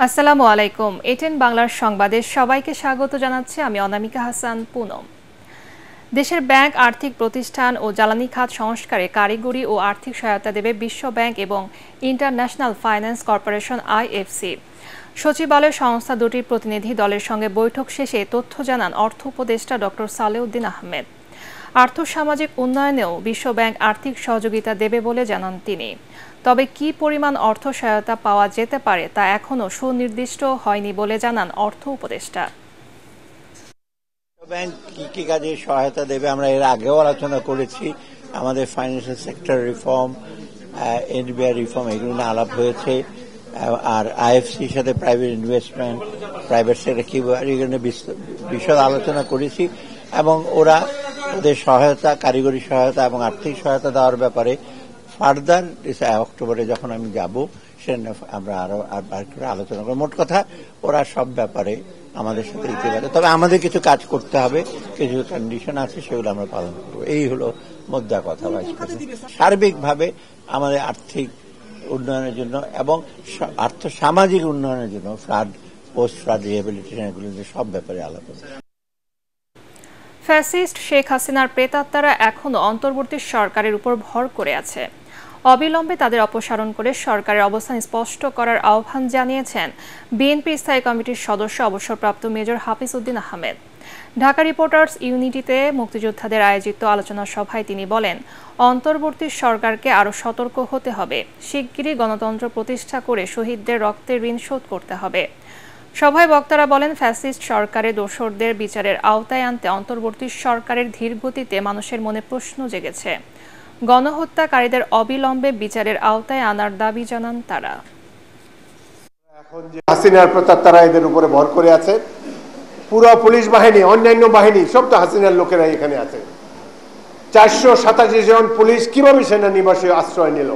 আসসালামু আলাইকুম। এটেন বাংলার সংবাদে সবাইকে স্বাগত জানাচ্ছি আমি অনামিকা হাসান পুনম। দেশের ব্যাংক, আর্থিক প্রতিষ্ঠান ও জ্বালানি খাত সংস্কারে কারিগরি ও আর্থিক সহায়তা দেবে বিশ্ব ব্যাংক এবং ইন্টারন্যাশনাল ফাইন্যান্স কর্পোরেশন IFC। সচিবালয় সংস্থা দুটির প্রতিনিধি দলের সঙ্গে বৈঠক শেষে তথ্য জানান অর্থ উপদেষ্টা ডক্টর সালেউদ্দিন আহমেদ। আর্থসামাজিক উন্নয়নেও বিশ্ব ব্যাংক আর্থিক সহযোগিতা দেবে বলে জানান তিনি। তবে কি পরিমাণ অর্থ সহায়তা পাওয়া যেতে পারে তা এখনও সুনির্দিষ্ট হয়নি বলে জানান অর্থ উপদেষ্টা। ব্যাংক কি কি কাজে সহায়তা দেবে আমরা এর আগেও আলোচনা করেছি। আমাদের financial sector reform, NBR reform এগুলো নিয়ে আলাপ হয়েছে। আর IFCর সাথে প্রাইভেট ইনভেস্টমেন্ট, প্রাইভেট সেক্টর কি এগুলো বিশদ আলোচনা করেছি এবং ওদের সহায়তা, কারিগরি সহায়তা এবং আর্থিক সহায়তা দেওয়ার ব্যাপারে ফার্দার অক্টোবরে যখন আমি যাব সেটা আমরা আরো আলোচনা করব। মোট কথা ওরা সব ব্যাপারে আমাদের সাথে দিতে পারে, তবে আমাদের কিছু কাজ করতে হবে, কিছু কন্ডিশন আছে, সেগুলো আমরা পালন করবো। এই হলো মোদ্দা কথা। সার্বিকভাবে আমাদের আর্থিক উন্নয়নের জন্য এবং সামাজিক উন্নয়নের জন্য ফ্লাড, পোস্ট ফ্লাড রিহ্যাবিলিটেশন এগুলো সব ব্যাপারে আলাপ হবে। ফ্যাসিস্ট শেখ হাসিনার প্রেতাত্মারা এখনও অন্তর্বর্তী সরকারের উপর ভর করে আছে। অবিলম্বে তাদের অপসারণ করে সরকারের অবস্থান স্পষ্ট করার আহ্বান জানিয়েছেন বিএনপি স্থায়ী কমিটির সদস্য অবসরপ্রাপ্ত মেজর হাফিজ উদ্দিন আহমেদ। ঢাকা রিপোর্টার্স ইউনিটিতে মুক্তিযোদ্ধাদের আয়োজিত আলোচনা সভায় তিনি বলেন, অন্তর্বর্তী সরকারকে আরও সতর্ক হতে হবে। শিগগিরই গণতন্ত্র প্রতিষ্ঠা করে শহীদদের রক্তের ঋণ শোধ করতে হবে। সভায় বক্তারা বলেন, ফ্যাসিস্ট সরকারের দোসরদের বিচারের আওতায় আনতে অন্তর্বর্তী সরকারের ধীর গতিতে মানুষের মনে প্রশ্ন জেগেছে। গণহত্যাকারীদের অবিলম্বে বিচারের আওতায় আনার দাবি জানান তারা। এখন যে হাসিনার প্রেতাত্মারা এদের উপরে ভর করে আছে, পুরো পুলিশ বাহিনী, অন্যান্য বাহিনী সব তো হাসিনার লোকেরা এখানে আছে। 487 জন পুলিশ কিভাবে সেনানিবাসে আশ্রয় নিল?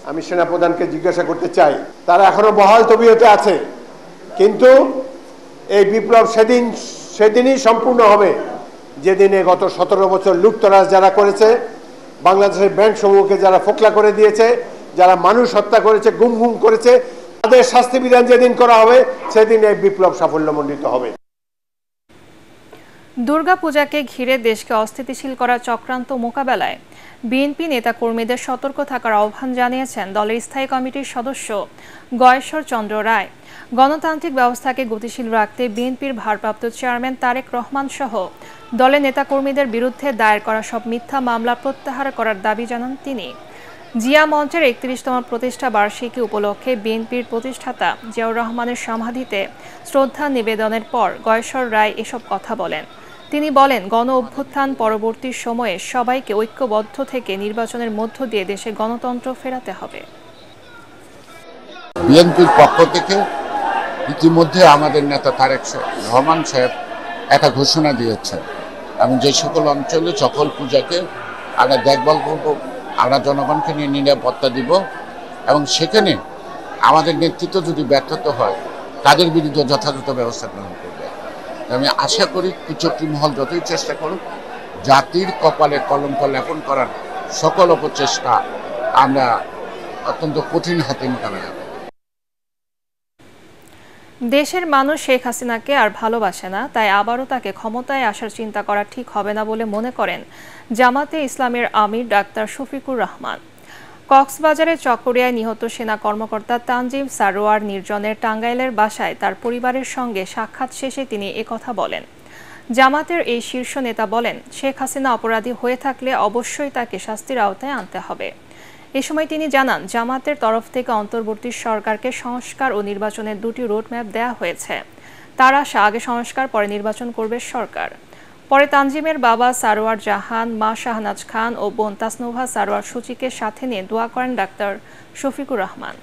আমি সেনাপ্রধানকে জিজ্ঞাসা করতে চাই। তারা এখনো বহাল তবিয়তে আছে, কিন্তু এই বিপ্লব সেদিনই সম্পূর্ণ হবে যেদিনে গত 17 বছর লুটতরাজ যারা করেছে, বাংলাদেশের ব্যাংক সমূহকে যারা ফোকলা করে দিয়েছে, যারা মানুষ হত্যা করেছে, গুম করেছে, তাদের শাস্তি বিধান যেদিন করা হবে সেদিন এই বিপ্লব সাফল্যমণ্ডিত হবে। দুর্গাপূজাকে ঘিরে দেশকে অস্থিতিশীল করার চক্রান্ত মোকাবেলায় বিএনপি নেতাকর্মীদের সতর্ক থাকার আহ্বান জানিয়েছেন দলের স্থায়ী কমিটির সদস্য গয়েশ্বর চন্দ্র রায়। গণতান্ত্রিক ব্যবস্থাকে গতিশীল রাখতে বিএনপির ভারপ্রাপ্ত চেয়ারম্যান তারেক রহমান সহ দলের নেতাকর্মীদের বিরুদ্ধে দায়ের করা সব মিথ্যা মামলা প্রত্যাহার করার দাবি জানান তিনি। জিয়া মঞ্চের 31তম প্রতিষ্ঠা বার্ষিকী উপলক্ষে বিএনপির প্রতিষ্ঠাতা জিয়াউর রহমানের সমাধিতে শ্রদ্ধা নিবেদনের পর গয়েশ্বর রায় এসব কথা বলেন। তিনি বলেন, গণ অভ্যুত্থান পরবর্তী সময়ে সবাইকে ঐক্যবদ্ধ থেকে নির্বাচনের মধ্য দিয়ে দেশে গণতন্ত্র ফেরাতে হবে। বিএনপির পক্ষ থেকে ইতিমধ্যে আমাদের নেতা তারেক রহমান সাহেব একটা ঘোষণা দিয়েছেন এবং যে সকল অঞ্চলে সকল পূজাকে আমরা দেখভাল করব, আমরা জনগণকে নিয়ে নিরাপত্তা দিব এবং সেখানে আমাদের নেতৃত্ব যদি ব্যর্থতা হয় তাদের বিরুদ্ধে যথাযথ ব্যবস্থা গ্রহণ করবে। আমি আশা করি কুচক্রী মহল যতই চেষ্টা করুক, জাতির কপালে কলঙ্ক লেপন করার সকল অপচেষ্টা আমরা অত্যন্ত কঠিন হাতে মোকাবেলা করব। দেশের মানুষ শেখ হাসিনাকে আর ভালোবাসে না, তাই আবারও তাকে ক্ষমতায় আসার চিন্তা করা ঠিক হবে না বলে মনে করেন জামাতে ইসলামের আমির ডাক্তার শফিকুর রহমান। কক্সবাজারের চকরিয়ায় নিহত সেনা কর্মকর্তা তানজিম সারোয়ার নির্জনের টাঙ্গাইলের বাসায় তার পরিবারের সঙ্গে সাক্ষাৎ শেষে তিনি একথা বলেন। জামাতের এই শীর্ষ নেতা বলেন, শেখ হাসিনা অপরাধী হয়ে থাকলে অবশ্যই তাকে শাস্তির আওতায় আনতে হবে। এ সময় তিনি জানান, জামাতের তরফ থেকে অন্তর্বর্তী সরকারকে সংস্কার ও নির্বাচনের দুটি রোডম্যাপ দেওয়া হয়েছে। তার আশা আগে সংস্কার পরে নির্বাচন করবে সরকার। পরে তানজিমের বাবা সারোয়ার জাহান, মা শাহনাজ খান ও বোন তাসনুভা সারোয়ার সূচিকে সাথে নিয়ে দোয়া করেন ডাক্তার শফিকুর রহমান।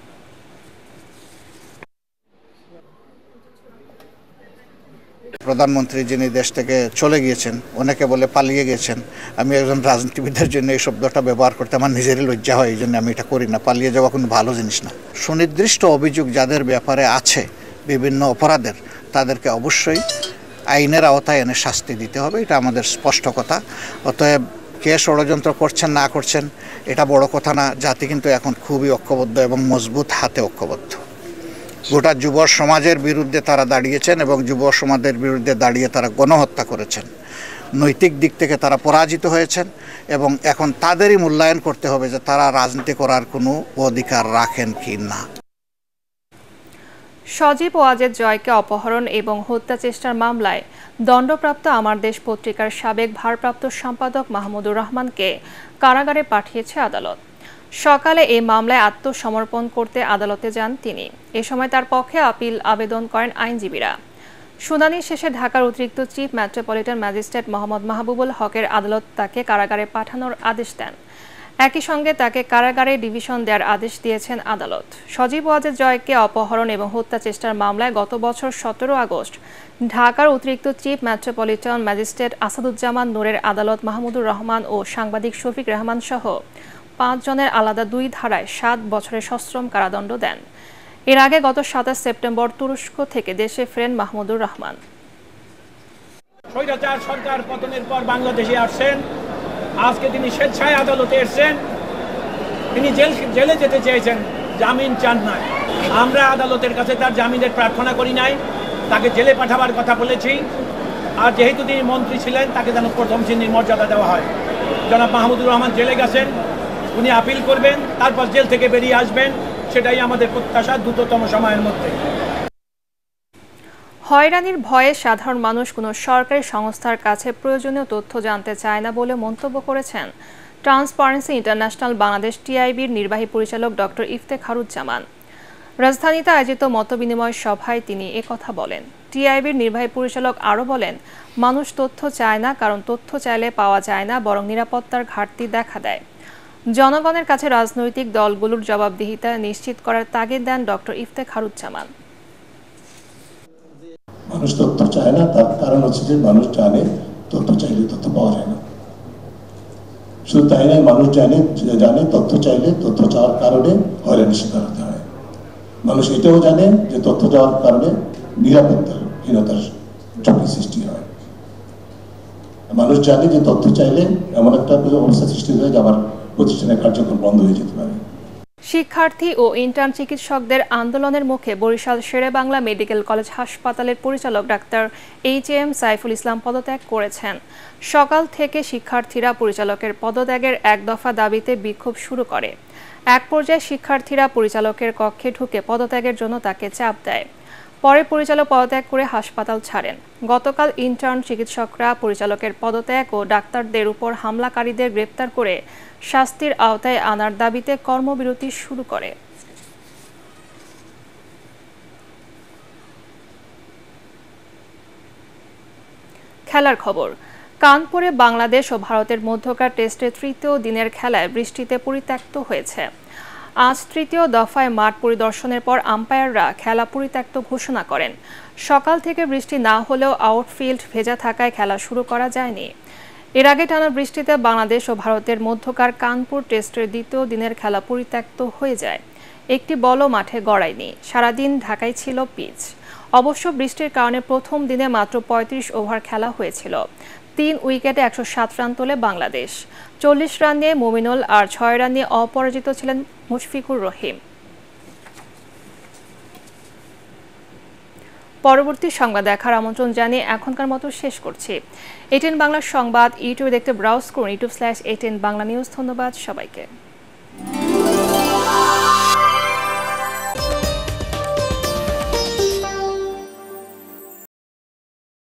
প্রধানমন্ত্রী যিনি দেশ থেকে চলে গিয়েছেন, অনেকে বলে পালিয়ে গেছেন। আমি একজন রাজনীতিবিদের জন্য এই শব্দটা ব্যবহার করতে আমার নিজেরই লজ্জা হয়, এই জন্য আমি এটা করি না। পালিয়ে যাওয়া কোনো ভালো জিনিস না। সুনির্দিষ্ট অভিযোগ যাদের ব্যাপারে আছে বিভিন্ন অপরাধের, তাদেরকে অবশ্যই আইনের আওতায় এনে শাস্তি দিতে হবে, এটা আমাদের স্পষ্ট কথা। অতএব কে ষড়যন্ত্র করছেন না করছেন এটা বড় কথা না। জাতি কিন্তু এখন খুবই ঐক্যবদ্ধ এবং মজবুত হাতে ঐক্যবদ্ধ। গোটা যুব সমাজের বিরুদ্ধে তারা দাঁড়িয়েছেন এবং যুব সমাজের বিরুদ্ধে দাঁড়িয়ে তারা গণহত্যা করেছেন। নৈতিক দিক থেকে তারা পরাজিত হয়েছেন এবং এখন তাদেরই মূল্যায়ন করতে হবে যে তারা রাজনীতি করার কোনো অধিকার রাখেন কি না। সজীব ওয়াজেদ জয়কে অপহরণ এবং হত্যা চেষ্টার মামলায় দণ্ডপ্রাপ্ত আমার দেশ পত্রিকার সাবেক ভারপ্রাপ্ত সম্পাদক মাহমুদুর রহমানকে কারাগারে পাঠিয়েছে আদালত। সকালে এই মামলায় আত্মসমর্পণ করতে আদালতে যান তিনি। এ সময় তার পক্ষে আপিল আবেদন করেন আইনজীবীরা। শুনানি শেষে ঢাকার অতিরিক্ত chief metropolitan magistrate Mohammad Mahbubul হকের আদালত তাকে কারাগারে পাঠানোর আদেশ দেন। একই সঙ্গে তাকে কারাগারে ডিভিশন দেওয়ার আদেশ দিয়েছেন আদালত। সজীব ওয়াজেদ জয়কে অপহরণ এবং হত্যা চেষ্টার মামলায় গত বছর 17 আগস্ট ঢাকার অতিরিক্ত চিফ মেট্রোপলিটন ম্যাজিস্ট্রেট আসাদুজ্জামান নূরের আদালত মাহমুদুর রহমান ও সাংবাদিক শফিক রেহমান সহ 5 জনের আলাদা 2 ধারায় 7 বছরের সশ্রম কারাদণ্ড দেন। এর আগে গত 27 সেপ্টেম্বর তুরস্ক থেকে দেশে ফেরেন মাহমুদুর রহমান। স্বৈরাচার সরকার পতনের পর বাংলাদেশে আসছেন। আজকে তিনি স্বেচ্ছায় আদালতে এসেছেন। তিনি জেলে যেতে চেয়েছেন, জামিন চান নাই। আমরা আদালতের কাছে তার জামিনের প্রার্থনা করি নাই, তাকে জেলে পাঠাবার কথা বলেছি। আর যেহেতু তিনি মন্ত্রী ছিলেন, তাকে যেন প্রথম শ্রেণীর মর্যাদা দেওয়া হয়। জনাব মাহমুদুর রহমান জেলে গেছেন, উনি আপিল করবেন, তারপর জেল থেকে বেরিয়ে আসবেন। সেটাই আমাদের প্রত্যাশা দ্রুততম সময়ের মধ্যে। হয়রানির ভয়ে সাধারণ মানুষ কোনো সরকারি সংস্থার কাছে প্রয়োজনীয় তথ্য জানতে চায় না বলে মন্তব্য করেছেন ট্রান্সপারেন্সি ইন্টারন্যাশনাল বাংলাদেশ টিআইবির নির্বাহী পরিচালক ডক্টর ইফতেখারুজ্জামান। রাজধানীতে আয়োজিত মতবিনিময় সভায় তিনি একথা বলেন। টিআইবির নির্বাহী পরিচালক আরও বলেন, মানুষ তথ্য চায় না, কারণ তথ্য চাইলে পাওয়া যায় না, বরং নিরাপত্তার ঘাটতি দেখা দেয়। জনগণের কাছে রাজনৈতিক দলগুলোর জবাবদিহিতা নিশ্চিত করার তাগিদ দেন ডক্টর ইফতেখারুজ্জামান। মানুষ তথ্য চায় না, তার কারণ হচ্ছে যে মানুষ জানে তথ্য চাইলে তথ্য পাওয়া যায় না। শুধু তাই নয়, মানুষ জানে তথ্য চাইলে তথ্য চাওয়ার কারণে হয়রানির শিকার হতে হয়। মানুষ এটাও জানে যে তথ্য চাওয়ার কারণে নিরাপত্তাহীনতার ঝুঁকি সৃষ্টি হয়। মানুষ জানে যে তথ্য চাইলে এমন একটা অবস্থা সৃষ্টি হয় যে আবার প্রতিষ্ঠানের কার্যক্রম বন্ধ হয়ে যেতে পারে। শিক্ষার্থী ও ইন্টার্ন চিকিৎসকদের আন্দোলনের মুখে বরিশাল শেরেবাংলা মেডিকেল কলেজ হাসপাতালের পরিচালক ডাক্তার HM সাইফুল ইসলাম পদত্যাগ করেছেন। সকাল থেকে শিক্ষার্থীরা পরিচালকের পদত্যাগের এক দফা দাবিতে বিক্ষোভ শুরু করে। এক পর্যায়ে শিক্ষার্থীরা পরিচালকের কক্ষে ঢুকে পদত্যাগের জন্য তাকে চাপ দেয়। পরে পরিচালক পদত্যাগ করে হাসপাতাল ছাড়েন। গতকাল ইন্টার্ন চিকিৎসকরা পরিচালকের পদত্যাগ ও ডাক্তারদের উপর হামলাকারীদের গ্রেপ্তার করে শাস্তির আওতায় আনার দাবিতে কর্মবিরতি শুরু করে। খেলার খবর। কানপুরে বাংলাদেশ ও ভারতের মধ্যকার টেস্টের তৃতীয় দিনের খেলায় বৃষ্টিতে পরিত্যক্ত হয়েছে। আজ তৃতীয় দফায় মাঠ পরিদর্শনের পর আম্পায়াররা খেলা পরিত্যক্ত ঘোষণা করেন। সকাল থেকে বৃষ্টি না হলেও আউটফিল্ড ভেজা থাকায় খেলা শুরু করা যায়নি। এর আগে টানা বৃষ্টিতে বাংলাদেশ ও ভারতের মধ্যকার কানপুর টেস্টের দ্বিতীয় দিনের খেলা পরিত্যক্ত হয়ে যায়। একটি বলও মাঠে গড়ায়নি। সারাদিন ঢাকায় ছিল পিচ। অবশ্য বৃষ্টির কারণে প্রথম দিনে মাত্র 35 ওভার খেলা হয়েছিল। 3 উইকেটে 107 রান তোলে বাংলাদেশ। 40 রান নিয়ে মুমিনুল আর 6 রান নিয়ে অপরাজিত ছিলেন মুশফিকুর রহিম। পরবর্তী সংবাদ দেখার আমন্ত্রণ জানিয়ে এখনকার মতো শেষ করছি। ATN বাংলার সংবাদ ইউটিউবে দেখতে ব্রাউজ করুন youtube/ATN বাংলা নিউজ। ধন্যবাদ সবাইকে।